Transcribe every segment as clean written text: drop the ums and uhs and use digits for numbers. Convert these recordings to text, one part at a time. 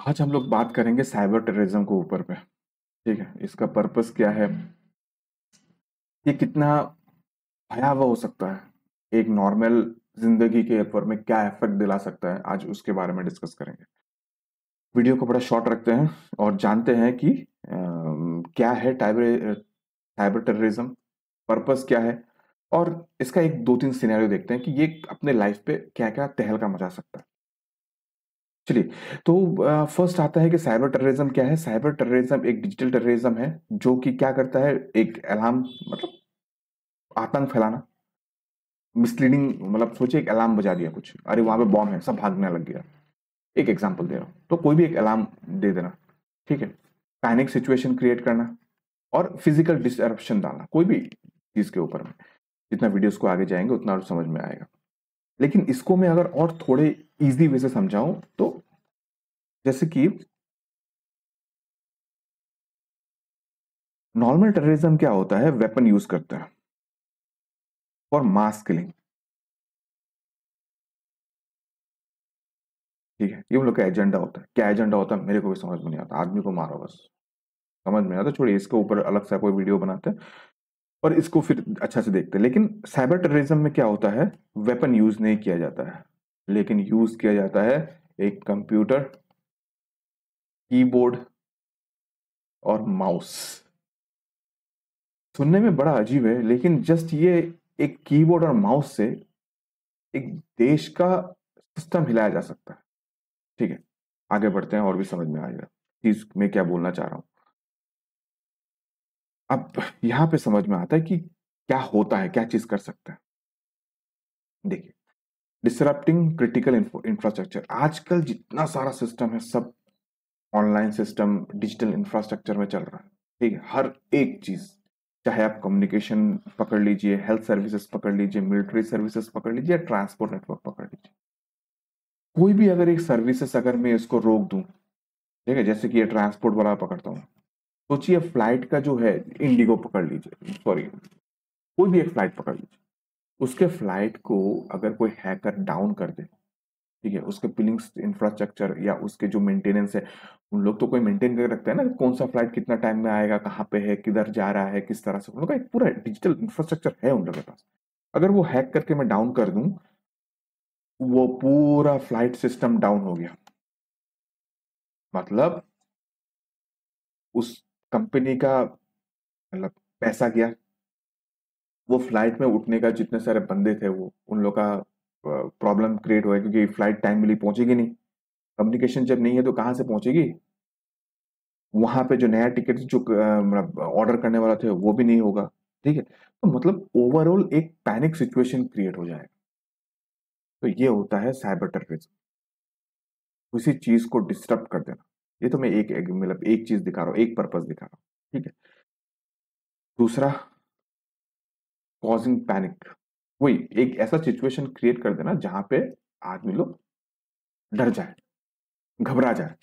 आज हम लोग बात करेंगे साइबर टेररिज्म के ऊपर पे। ठीक है, इसका पर्पस क्या है, ये कितना भयावह हो सकता है, एक नॉर्मल जिंदगी के ऊपर में क्या इफेक्ट दिला सकता है, आज उसके बारे में डिस्कस करेंगे। वीडियो को बड़ा शॉर्ट रखते हैं और जानते हैं कि क्या है साइबर टेररिज्म, पर्पस क्या है, और इसका एक दो तीन सिनेरियो देखते हैं कि ये अपने लाइफ पे क्या क्या तहलका मचा सकता है। चलिए, तो फर्स्ट आता है कि साइबर टेररिज्म क्या है। साइबर टेररिज्म एक डिजिटल टेररिज्म है जो कि क्या करता है, एक अलार्म मतलब आतंक फैलाना, मिसलीडिंग, मतलब सोचिए एक अलार्म बजा दिया कुछ, अरे वहां पे बॉम्ब है, सब भागने लग गया। एक एग्जांपल दे रहा हूँ, तो कोई भी एक अलार्म दे देना, ठीक है, पैनिक सिचुएशन क्रिएट करना और फिजिकल डिसरप्शन डालना कोई भी चीज के ऊपर में। जितना वीडियोस को आगे जाएंगे उतना और समझ में आएगा, लेकिन इसको मैं अगर और थोड़े इजी वे से समझाऊं तो जैसे कि नॉर्मल टेररिज्म क्या होता है, वेपन यूज करता है फॉर मास किलिंग। ठीक है, ये उन लोग का एजेंडा होता है। क्या एजेंडा होता है मेरे को भी समझ में नहीं आता, आदमी को मारो बस, समझ में नहीं आता। छोड़िए, इसके ऊपर अलग सा कोई वीडियो बनाते हैं और इसको फिर अच्छा से देखते हैं। लेकिन साइबर टेररिज्म में क्या होता है, वेपन यूज नहीं किया जाता है, लेकिन यूज किया जाता है एक कंप्यूटर, कीबोर्ड और माउस। सुनने में बड़ा अजीब है, लेकिन जस्ट ये एक कीबोर्ड और माउस से एक देश का सिस्टम हिलाया जा सकता है। ठीक है, आगे बढ़ते हैं और भी समझ में आएगा चीज मैं क्या बोलना चाह रहा हूं। अब यहां पे समझ में आता है कि क्या होता है, क्या चीज कर सकता है। देखिए, डिसरप्टिंग क्रिटिकल इंफ्रास्ट्रक्चर, आजकल जितना सारा सिस्टम है सब ऑनलाइन सिस्टम, डिजिटल इंफ्रास्ट्रक्चर में चल रहा है। ठीक है, हर एक चीज, चाहे आप कम्युनिकेशन पकड़ लीजिए, हेल्थ सर्विसेज पकड़ लीजिए, मिलिट्री सर्विसेज पकड़ लीजिए, ट्रांसपोर्ट नेटवर्क पकड़ लीजिए, कोई भी अगर एक सर्विसेज अगर मैं इसको रोक दूं, ठीक है, जैसे कि ये ट्रांसपोर्ट वाला पकड़ता हूँ, सोचिए फ्लाइट का जो है, इंडिगो पकड़ लीजिए, सॉरी, कोई भी एक फ्लाइट पकड़ लीजिए, उसके फ्लाइट को अगर कोई हैकर डाउन कर दे, ठीक है, उसके बिलिंग्स इंफ्रास्ट्रक्चर या उसके जो मेंटेनेंस है, उन लोग तो कोई मेंटेन करके रखते हैं ना, कौन सा फ्लाइट कितना टाइम में आएगा, कहाँ पे है, किधर जा रहा है, किस तरह से, उन लोग का एक पूरा डिजिटल इंफ्रास्ट्रक्चर है उन लोगों के पास। अगर वो हैक करके मैं डाउन कर दूं, वो पूरा फ्लाइट सिस्टम डाउन हो गया, मतलब उस कंपनी का मतलब पैसा गया, वो फ्लाइट में उठने का जितने सारे बंदे थे वो उन लोग का प्रॉब्लम क्रिएट हुआ, क्योंकि फ्लाइट टाइमली पहुंचेगी नहीं, कम्युनिकेशन जब नहीं है तो कहाँ से पहुंचेगी, वहां पे जो नया टिकट जो मतलब ऑर्डर करने वाला थे वो भी नहीं होगा। ठीक है, तो मतलब ओवरऑल एक पैनिक सिचुएशन क्रिएट हो जाएगा। तो ये होता है साइबर टेररिज्म, किसी चीज को डिस्टर्ब कर देना। ये तो मैं मतलब एक चीज दिखा रहा हूँ, एक पर्पस दिखा रहा हूँ। ठीक है, दूसरा, कॉजिंग पैनिक, वही एक ऐसा सिचुएशन क्रिएट कर देना जहां पे आदमी लोग डर जाए, घबरा जाए।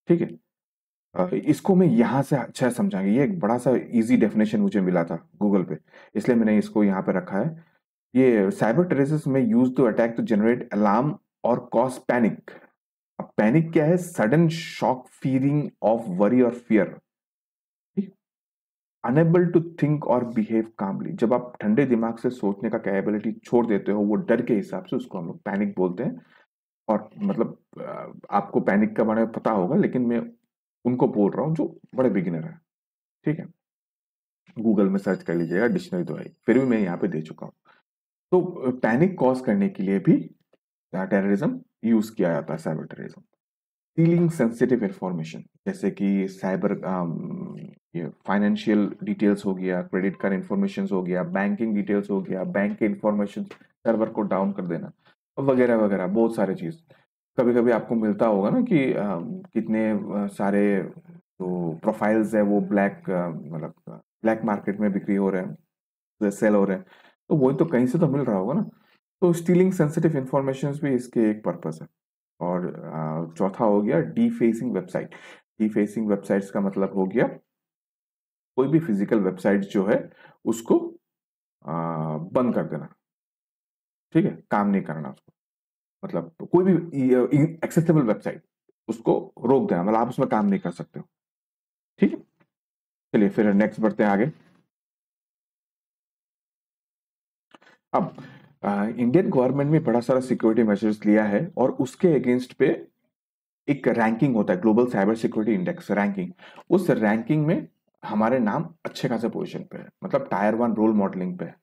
ठीक है, इसको मैं यहां से अच्छा समझाएंगे, ये एक बड़ा सा इजी डेफिनेशन मुझे मिला था गूगल पे, इसलिए मैंने इसको यहाँ पे रखा है। ये साइबर टेररिज्म में use to attack to generate alarm और कॉज पैनिक। अब पैनिक क्या है, sudden shock, feeling of worry और फियर, अनेबल टू थिंक और बिहेव कामली, जब आप ठंडे दिमाग से सोचने का कैपेबिलिटी छोड़ देते हो, वो डर के हिसाब से, उसको हम लोग पैनिक बोलते हैं। और मतलब आपको पैनिक का बारे में पता होगा, लेकिन मैं उनको बोल रहा हूँ जो बड़े बिगिनर है। ठीक है, गूगल में सर्च कर लीजिएगा, डिक्शनरी तो है, फिर भी मैं यहाँ पे दे चुका हूँ। तो पैनिक कॉज करने के लिए भी टेररिज्म यूज किया जाता है, cyber terrorism. Stealing sensitive information, जैसे कि साइबर ये फाइनेंशियल डिटेल्स हो गया, क्रेडिट कार्ड इंफॉर्मेशन हो गया, बैंकिंग डिटेल्स हो गया, बैंक के इंफॉर्मेशन, सर्वर को डाउन कर देना, वगैरह वगैरह, बहुत सारे चीज। कभी कभी आपको मिलता होगा ना कि कितने सारे जो प्रोफाइल्स है वो मतलब ब्लैक मार्केट में बिक्री हो रहे हैं, सेल हो रहे हैं, तो वही तो कहीं से तो मिल रहा होगा ना। तो स्टीलिंग सेंसिटिव इंफॉर्मेशन भी इसके एक पर्पस है। और चौथा हो गया डीफेसिंग वेबसाइट। डीफेसिंग वेबसाइट्स का मतलब हो गया कोई भी फिजिकल वेबसाइट जो है उसको बंद कर देना। ठीक है, काम नहीं करना उसको, मतलब कोई भी एक्सेसिबल वेबसाइट, उसको रोक देना, मतलब आप उसमें काम नहीं कर सकते हो। ठीक है, चलिए फिर नेक्स्ट बढ़ते हैं आगे। अब इंडियन गवर्नमेंट में बड़ा सारा सिक्योरिटी मेजर्स लिया है, और उसके अगेंस्ट पे एक रैंकिंग होता है, global cyber security index ranking. उस रैंकिंग में हमारे नाम अच्छे खासे पोजीशन पे है, मतलब टायर 1 रोल मॉडलिंग पे है।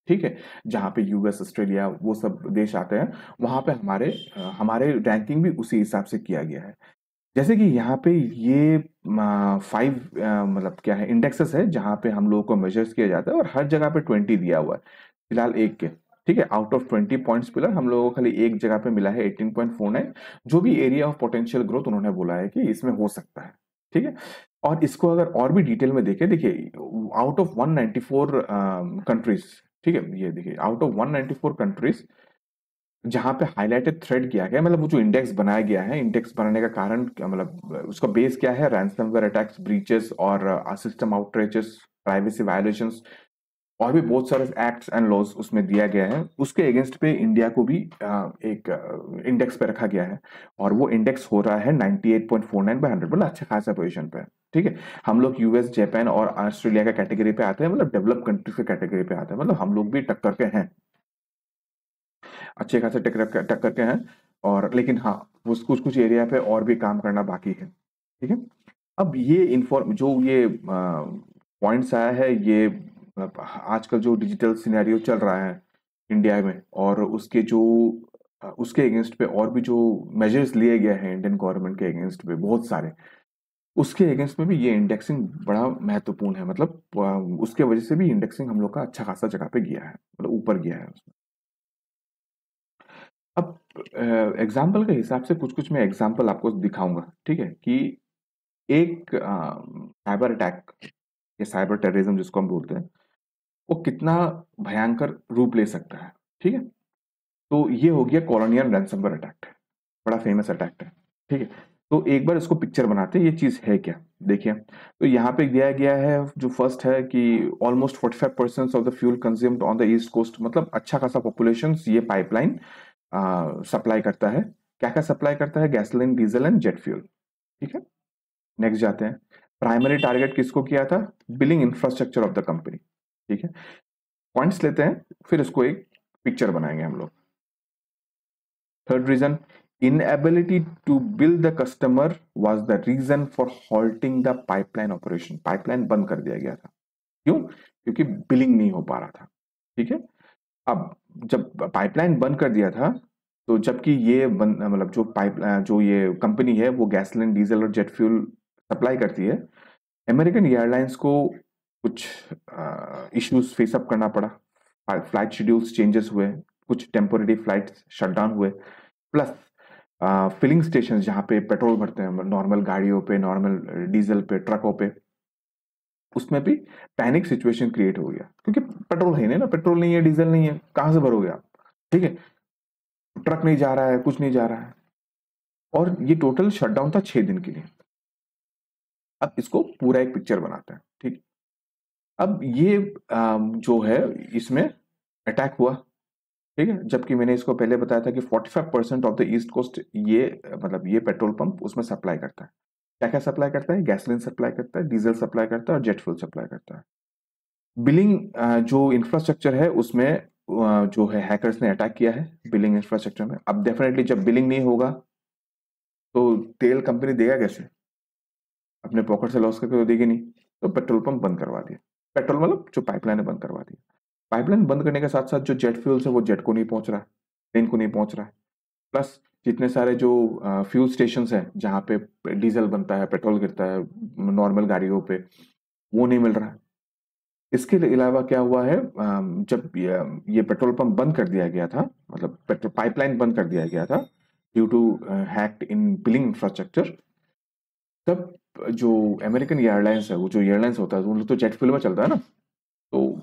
ठीक है, जहाँ पे यूएस, ऑस्ट्रेलिया वो सब देश आते हैं, वहां पे हमारे रैंकिंग भी उसी हिसाब से किया गया है। जैसे कि यहाँ पे ये 5 मतलब क्या है, इंडेक्सेस है जहाँ पे हम लोगों को मेजर्स किया जाता है, और हर जगह पे 20 दिया हुआ है फिलहाल एक के। ठीक है, आउट ऑफ 20 पॉइंट्स पिलर हम लोगों को खाली एक जगह पे मिला है 18.49, जो भी एरिया ऑफ पोटेंशियल ग्रोथ उन्होंने बोला है कि इसमें हो सकता है। ठीक है, और इसको अगर और भी डिटेल में देखें, देखिए आउट ऑफ 194 कंट्रीज, ठीक है, ये देखिए आउट ऑफ 194 कंट्रीज जहां पे हाईलाइटेड थ्रेड किया गया, मतलब वो जो इंडेक्स बनाया गया है, इंडेक्स बनाने का कारण मतलब उसका बेस क्या है, रैंसमवेयर अटैक्स, ब्रीचेस और सिस्टम आउटरीचेस, प्राइवेसी वायलेशंस, और भी बहुत सारे एक्ट्स एंड लॉज उसमें दिया गया है। उसके अगेंस्ट पे इंडिया को भी एक इंडेक्स पे रखा गया है, और वो इंडेक्स हो रहा है 98.49/100, मतलब अच्छा खासा पोजीशन पे है। ठीक है, हम लोग यूएस, जापान और ऑस्ट्रेलिया का कैटेगरी पे आते हैं, मतलब डेवलप कंट्रीज के कैटेगरी पे आते हैं, मतलब हम लोग भी टक्कर के हैं, अच्छे खासे टक्कर टक्कर के हैं। और लेकिन हाँ, कुछ कुछ कुछ एरिया पे और भी काम करना बाकी है। ठीक है, अब ये इन्फॉर्म जो ये पॉइंट्स आया है, ये मतलब आजकल जो डिजिटल सिनेरियो चल रहा है इंडिया में, और उसके जो उसके अगेंस्ट पे और भी जो मेजर्स लिए गए हैं इंडियन गवर्नमेंट के अगेंस्ट पे बहुत सारे, उसके अगेंस्ट में भी ये इंडेक्सिंग बड़ा महत्वपूर्ण है, मतलब उसके वजह से भी इंडेक्सिंग हम लोग का अच्छा खासा जगह पे गया है, मतलब ऊपर गया है उसमें। अब एग्जाम्पल के हिसाब से कुछ कुछ मैं एग्जाम्पल आपको दिखाऊंगा, ठीक है, कि एक साइबर अटैक या साइबर टेररिज्म जिसको हम बोलते हैं, वो कितना भयंकर रूप ले सकता है। ठीक है, तो ये हो गया कॉलोनियल रैंसमवेयर अटैक, बड़ा फेमस अटैक है। ठीक है, तो एक बार इसको पिक्चर बनाते हैं, ये चीज है क्या। देखिए, तो यहाँ पे दिया गया है, जो फर्स्ट है कि almost 45% of the fuel consumed on the east coast, मतलब अच्छा खासा पॉपुलेशन ये पाइपलाइन सप्लाई करता है। क्या क्या सप्लाई करता है, gasoline, diesel and jet fuel. ठीक है, नेक्स्ट जाते हैं। प्राइमरी टारगेट किसको किया था, billing infrastructure of the company. ठीक है, पॉइंट्स लेते हैं, फिर इसको एक पिक्चर बनाएंगे हम लोग। Third reason, inability to bill the customer was the reason for halting the pipeline operation। Pipeline बंद कर दिया गया था, क्यों, क्योंकि बिलिंग नहीं हो पा रहा था। ठीक है, अब जब पाइपलाइन बंद कर दिया था, तो जबकि ये मतलब जो ये कंपनी है वो गैसोलीन, डीजल और जेट फ्यूल सप्लाई करती है, अमेरिकन एयरलाइंस को कुछ इश्यूज फेस अप करना पड़ा। फ्लाइट शेड्यूल्स चेंजेस हुए, कुछ टेम्पोररी फ्लाइट शटडाउन हुए, प्लस फिलिंग स्टेशन जहाँ पे पेट्रोल भरते हैं नॉर्मल गाड़ियों पे, नॉर्मल डीजल पे, ट्रकों पे, उसमें भी पैनिक सिचुएशन क्रिएट हो गया, क्योंकि पेट्रोल है नहीं ना, पेट्रोल नहीं है, डीजल नहीं है, कहाँ से भरोगे आप। ठीक है, ट्रक नहीं जा रहा है, कुछ नहीं जा रहा है, और ये टोटल शटडाउन था 6 दिन के लिए। अब इसको पूरा एक पिक्चर बनाते हैं। ठीक, अब ये जो है, इसमें अटैक हुआ। ठीक है, जबकि मैंने इसको पहले बताया था कि 45% ऑफ द ईस्ट कोस्ट ये मतलब ये पेट्रोल पंप उसमें सप्लाई करता है। क्या क्या सप्लाई करता है, गैसोलीन सप्लाई करता है, डीजल सप्लाई करता है, और जेट फ्यूल सप्लाई करता है। बिलिंग जो इंफ्रास्ट्रक्चर है उसमें जो है हैकर्स ने अटैक किया है बिलिंग इंफ्रास्ट्रक्चर में। अब डेफिनेटली जब बिलिंग नहीं होगा तो तेल कंपनी देगा कैसे, अपने पॉकेट से लॉस करके तो देगी नहीं, तो पेट्रोल पंप बंद करवा दिया। पेट्रोल मतलब जो पाइपलाइन है बंद करवा दी। पाइपलाइन बंद करने के साथ साथ जो जेट फ्यूल्स है वो जेट को नहीं पहुंच रहा है, प्लेन को नहीं पहुंच रहा है। प्लस जितने सारे जो फ्यूल स्टेशन हैं जहाँ पे डीजल बनता है, पेट्रोल गिरता है नॉर्मल गाड़ियों पे, वो नहीं मिल रहा है। इसके अलावा क्या हुआ है, जब ये पेट्रोल पंप बंद कर दिया गया था, मतलब पेट्रोल पाइपलाइन बंद कर दिया गया था due to hacked in billing infrastructure, तब जो अमेरिकन एयरलाइंस है, वो जो एयरलाइंस होता है वो लोग तो जेट फ्यूल में चलता है ना, तो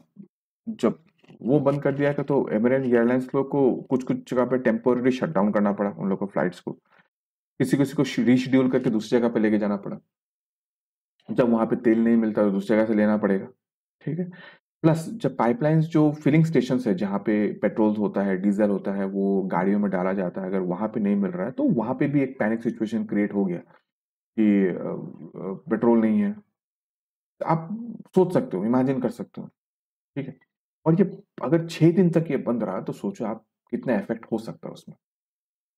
जब वो बंद कर दिया था तो अमेरिकन एयरलाइंस लोग को कुछ कुछ जगह पे टेम्पोररी शट डाउन करना पड़ा उन लोग को, फ्लाइट्स को किसी किसी को रीशेड्यूल करके दूसरी जगह पे लेके जाना पड़ा। जब वहां पे तेल नहीं मिलता तो दूसरी जगह से लेना पड़ेगा। ठीक है, प्लस जब पाइपलाइंस जो फिलिंग स्टेशन है जहाँ पे पेट्रोल होता है, डीजल होता है, वो गाड़ियों में डाला जाता है, अगर वहां पे नहीं मिल रहा है तो वहां पे भी एक पैनिक सिचुएशन क्रिएट हो गया कि पेट्रोल नहीं है। आप सोच सकते हो, इमेजिन कर सकते हो। ठीक है। और ये अगर 6 दिन तक ये बंद रहा तो सोचो आप कितना इफेक्ट हो सकता है उसमें।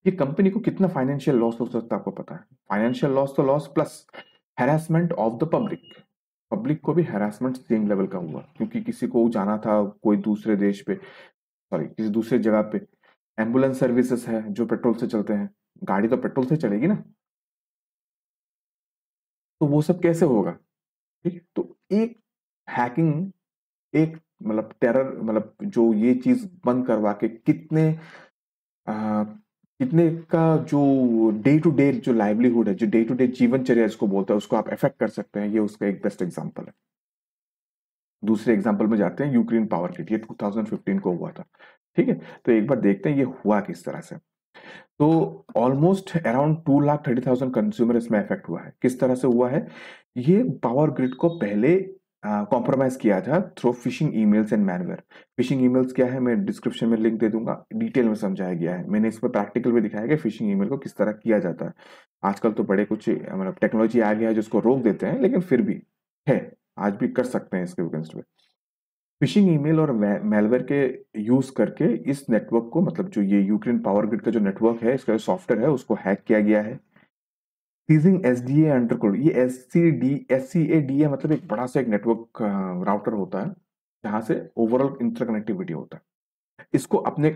ये कंपनी को कितना फाइनेंशियल लॉस हो सकता है आपको पता है। फाइनेंशियल लॉस तो loss, plus harassment of the public. Public को भी हैरेसमेंट सेम लेवल का हुआ, क्योंकि किसी को जाना था कोई दूसरे देश पे, सॉरी किसी दूसरे जगह पे। एम्बुलेंस सर्विसेज है जो पेट्रोल से चलते हैं, गाड़ी तो पेट्रोल से चलेगी ना, तो वो सब कैसे होगा। ठीक है। तो एक हैकिंग, एक मतलब टेरर, मतलब जो ये चीज बंद करवा के कितने आ, कितने का जो डे टू डे जो लाइवलीहुड है, जो डे टू डे जीवनचर्या इसको बोलता है, उसको आप इफेक्ट कर सकते हैं। ये उसका एक बेस्ट एग्जांपल है। दूसरे एग्जांपल में जाते हैं, यूक्रेन पावर ग्रिड, ये 2015 को हुआ था। ठीक है। तो एक बार देखते हैं ये हुआ किस तरह से। तो ऑलमोस्ट अराउंड 2,30,000 कंज्यूमर इसमें इफेक्ट हुआ है। किस तरह से हुआ है, ये पावर ग्रिड को पहले कॉम्प्रोमाइज किया था through fishing emails and malware. Fishing emails क्या है, मैं डिस्क्रिप्शन में लिंक दे दूंगा, डिटेल में समझाया गया है। मैंने इसमें प्रैक्टिकल में दिखाया कि फिशिंग ईमेल को किस तरह किया जाता है। आजकल तो बड़े कुछ मतलब टेक्नोलॉजी आ गया है जिसको रोक देते हैं, लेकिन फिर भी है, आज भी कर सकते हैं इसके अगेंस्ट में। फिशिंग ईमेल और मेलवेयर के यूज करके इस नेटवर्क को, मतलब जो ये यूक्रेन पावर ग्रिड का जो नेटवर्क है, इसका जो सॉफ्टवेयर है, उसको हैक किया गया है। सीजिंग एसडीए अंडरकोड, ये एससीएडीए मतलब एक बड़ा सा एक नेटवर्क राउटर होता है जहां से ओवरऑल इंटरकनेक्टिविटी होता है। इसको अपने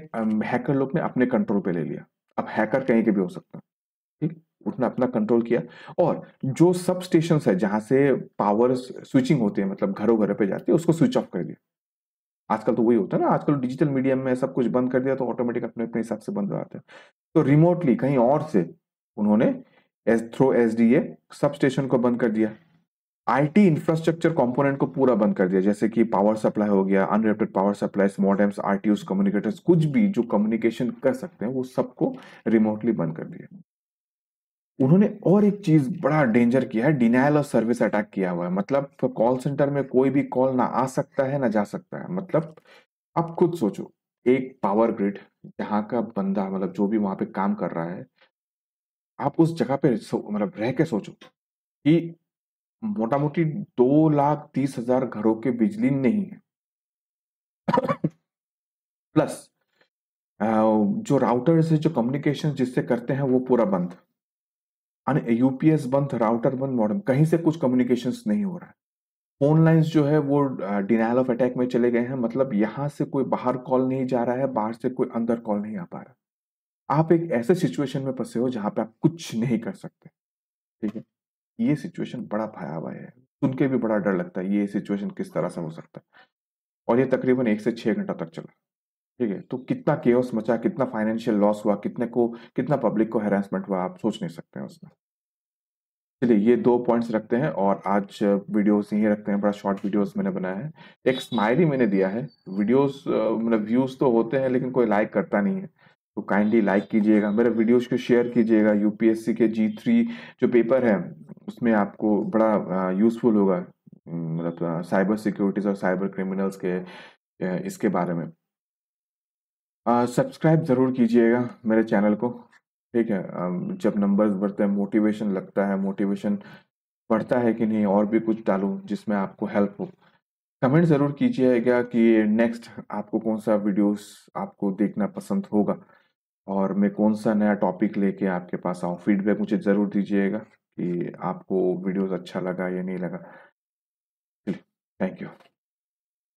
हैकर लोग ने अपने कंट्रोल पे ले लिया। अब हैकर कहीं के भी हो सकता है। ठीक। उसने अपना कंट्रोल किया, और जो सब स्टेशन है जहां से पावर स्विचिंग होती है, मतलब घरों घरों पे जाती है, उसको स्विच ऑफ कर दिया। आजकल तो वही होता है ना, आजकल डिजिटल मीडियम में सब कुछ बंद कर दिया तो ऑटोमेटिक अपने अपने हिसाब से बंद हो जाते हैं। तो रिमोटली कहीं और से उन्होंने थ्रो एसडीए सब स्टेशन को बंद कर दिया। आईटी इंफ्रास्ट्रक्चर कंपोनेंट को पूरा बंद कर दिया, जैसे कि पावर सप्लाई हो गया, unrated power supply, modems, RTUs, communicators, कुछ भी जो कम्युनिकेशन कर सकते हैं वो सबको रिमोटली बंद कर दिया। उन्होंने और एक चीज बड़ा डेंजर किया है, डिनायल ऑफ सर्विस अटैक किया हुआ है। मतलब कॉल सेंटर में कोई भी कॉल ना आ सकता है ना जा सकता है। मतलब आप खुद सोचो, एक पावर ग्रिड जहाँ का बंदा, मतलब जो भी वहां पे काम कर रहा है, आप उस जगह पे मतलब रह के सोचो कि मोटा मोटी 2,30,000 घरों के बिजली नहीं है। प्लस जो राउटर्स है, जो कम्युनिकेशन जिससे करते हैं, वो पूरा बंद। यूपीएस बंद, राउटर बंद, मॉडेम, कहीं से कुछ कम्युनिकेशंस नहीं हो रहा है। फोन लाइंस जो है वो डिनायल ऑफ अटैक में चले गए हैं, मतलब यहां से कोई बाहर कॉल नहीं जा रहा है, बाहर से कोई अंदर कॉल नहीं आ पा रहा। आप एक ऐसे सिचुएशन में फंसे हो जहां पे आप कुछ नहीं कर सकते। ठीक है। ये सिचुएशन बड़ा भयावह है, सुन के भी बड़ा डर लगता है ये सिचुएशन किस तरह से हो सकता है। और ये तकरीबन 1 से 6 घंटा तक चला। ठीक है। तो कितना केओस मचा, कितना फाइनेंशियल लॉस हुआ, कितना पब्लिक को हेरासमेंट हुआ, आप सोच नहीं सकते हैं उसमें। चलिए ये 2 पॉइंट्स रखते हैं और आज वीडियोस यही रखते हैं। बड़ा शॉर्ट वीडियोस मैंने बनाया है। एक स्माइली मैंने दिया है। वीडियोस मतलब व्यूज तो होते हैं लेकिन कोई लाइक करता नहीं है, तो काइंडली लाइक कीजिएगा, मेरे वीडियोस को शेयर कीजिएगा। यूपीएससी के G3 जो पेपर है उसमें आपको बड़ा यूजफुल होगा, मतलब साइबर सिक्योरिटीज और साइबर क्रिमिनल्स के इसके बारे में। सब्सक्राइब जरूर कीजिएगा मेरे चैनल को। ठीक है। जब नंबर्स बढ़ते हैं मोटिवेशन लगता है, मोटिवेशन बढ़ता है कि नहीं और भी कुछ डालूं जिसमें आपको हेल्प हो। कमेंट जरूर कीजिएगा कि नेक्स्ट आपको कौन सा वीडियोस आपको देखना पसंद होगा, और मैं कौन सा नया टॉपिक लेके आपके पास आऊँ। फीडबैक मुझे जरूर दीजिएगा कि आपको वीडियोस अच्छा लगा या नहीं लगा। Thank you.